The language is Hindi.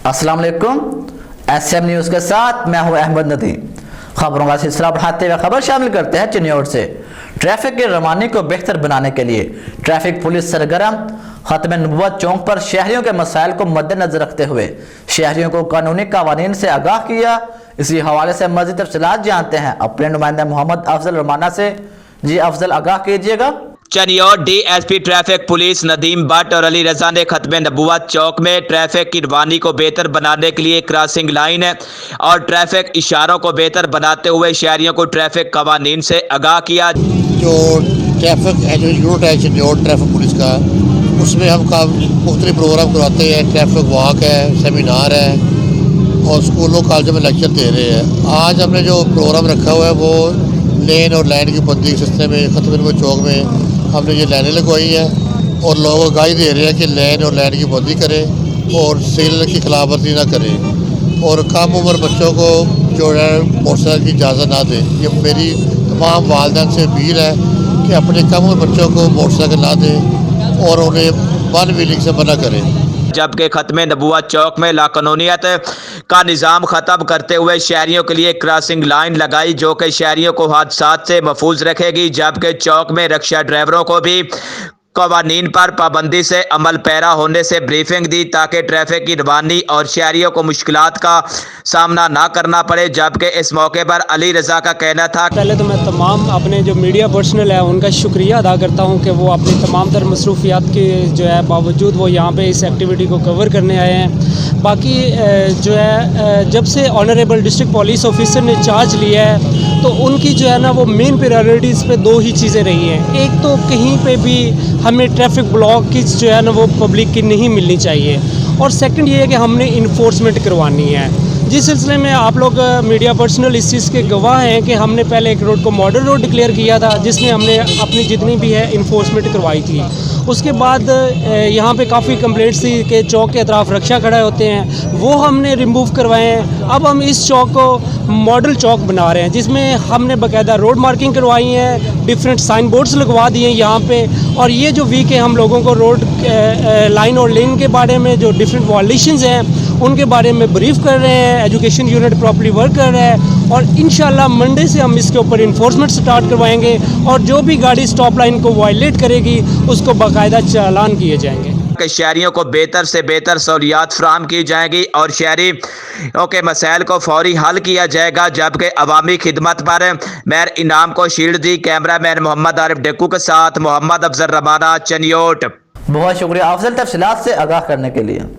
अस्सलाम वालेकुम। SM न्यूज़ के साथ मैं हूं अहमद नदीम। खबरों का सिलसिला बढ़ाते हुए खबर शामिल करते हैं चिन्नौर से। ट्रैफिक की रवानी को बेहतर बनाने के लिए ट्रैफिक पुलिस सरगर्म। खत्म नबुव्वत चौक पर शहरियों के मसाइल को मद्देनजर रखते हुए शहरियों को कानूनी कवानीन से आगाह किया। इसी हवाले से मज़ीद तफसीलात जानते हैं अपने नुमाइंदा मोहम्मद अफजल रमाना से। जी अफजल, आगाह कीजिएगा। Chinnaur DSP traffic police Nadeem Bhatt और अली रजा ने खत्म नबुव्वत चौक में ट्रैफिक की रवानी को बेहतर बनाने के लिए क्रॉसिंग लाइन और ट्रैफिक इशारों को बेहतर बनाते हुए शहरियों को ट्रैफिक कवानीन से आगाह किया। जो ट्रैफिक यूनिट है चिन्नौर ट्रैफिक पुलिस का, उसमें हम मुख्तलिफ प्रोग्राम करवाते हैं। ट्रैफिक वॉक है, सेमिनार है और स्कूलों कॉलेजों में लेक्चर दे रहे हैं। आज हमने जो प्रोग्राम रखा हुआ है वो लेन और लाइन की बंदी के सिलसिले में खत्म नबुव्वत चौक में हमने ये लाइनें लगवाई हैं और लोगों को गाइड दे रहे हैं कि लेन और लाइन की बंदी करें और सिग्नल की खिलाफवर्जी ना करें और कम उम्र बच्चों को जो है मोटरसाइकिल की इजाज़त ना दें। ये मेरी तमाम वालिदैन से अपील है कि अपने कम उम्र बच्चों को मोटरसाइकिल ना दें और उन्हें वन व्हीलिंग से मना करें। जबकि खत्म नबुव्वत चौक में लाकानूनियत का निज़ाम ख़त्म करते हुए शहरियों के लिए क्रॉसिंग लाइन लगाई जो कि शहरियों को हादसात से महफूज रखेगी। जबकि चौक में रिक्शा ड्राइवरों को भी कवानीन पर पाबंदी से अमल पैरा होने से ब्रीफिंग दी ताकि ट्रैफिक की रवानी और शहरियों को मुश्किलात का सामना ना करना पड़े। जबकि इस मौके पर अली रजा का कहना था, पहले तो मैं तमाम अपने जो मीडिया पर्सनल है उनका शुक्रिया अदा करता हूं कि वो अपनी तमाम तर मसरूफियात के जो है बावजूद वो यहाँ पे इस एक्टिविटी को कवर करने आए हैं। बाकी जो है जब से ऑनरेबल डिस्ट्रिक्ट पुलिस ऑफिसर ने चार्ज लिया है तो उनकी जो है ना वो मेन प्रायोरिटीज़ पे दो ही चीज़ें रही हैं। एक तो कहीं पे भी हमें ट्रैफिक ब्लॉक की जो है ना वो पब्लिक की नहीं मिलनी चाहिए और सेकंड ये है कि हमने इन्फोर्समेंट करवानी है। जिस सिलसिले में आप लोग मीडिया पर्सनल इस चीज़ के गवाह हैं कि हमने पहले एक रोड को मॉडल रोड डिक्लेयर किया था जिसमें हमने अपनी जितनी भी है इन्फोर्समेंट करवाई थी। उसके बाद यहाँ पे काफ़ी कंप्लेंट्स थी कि चौक के अतराफ रक्षा खड़े होते हैं, वो हमने रिमूव करवाए हैं। अब हम इस चौक को मॉडल चौक बना रहे हैं जिसमें हमने बाकायदा रोड मार्किंग करवाई है, डिफरेंट साइन बोर्ड्स लगवा दिए हैं यहाँ पे। और ये जो वीक है हम लोगों को रोड लाइन और लेन के बारे में जो डिफरेंट वायलेशंस हैं उनके बारे में ब्रीफ कर रहे हैं। एजुकेशन यूनिट प्रॉपर्ली वर्क कर रहा है और इंशाल्लाह मंडे से हम इसके ऊपर इन्फोर्समेंट स्टार्ट करवाएंगे और जो भी गाड़ी स्टॉप लाइन को वायलेट करेगी उसको बाकायदा चालान किए जाएंगे। कि शहरियों को बेहतर से बेहतर सहूलियात फराहम की जाएगी और शहरियों के मसाइल को फौरी हल किया जाएगा। जबकि अवामी खिदमत पर मेयर इनाम को शील्ड दी। कैमरा मैन मोहम्मद आरिफ डेक्कू के साथ मोहम्मद अफजल रमाना, चिन्नौर। बहुत शुक्रिया अफजल तफसीलात से आगाह करने के लिए।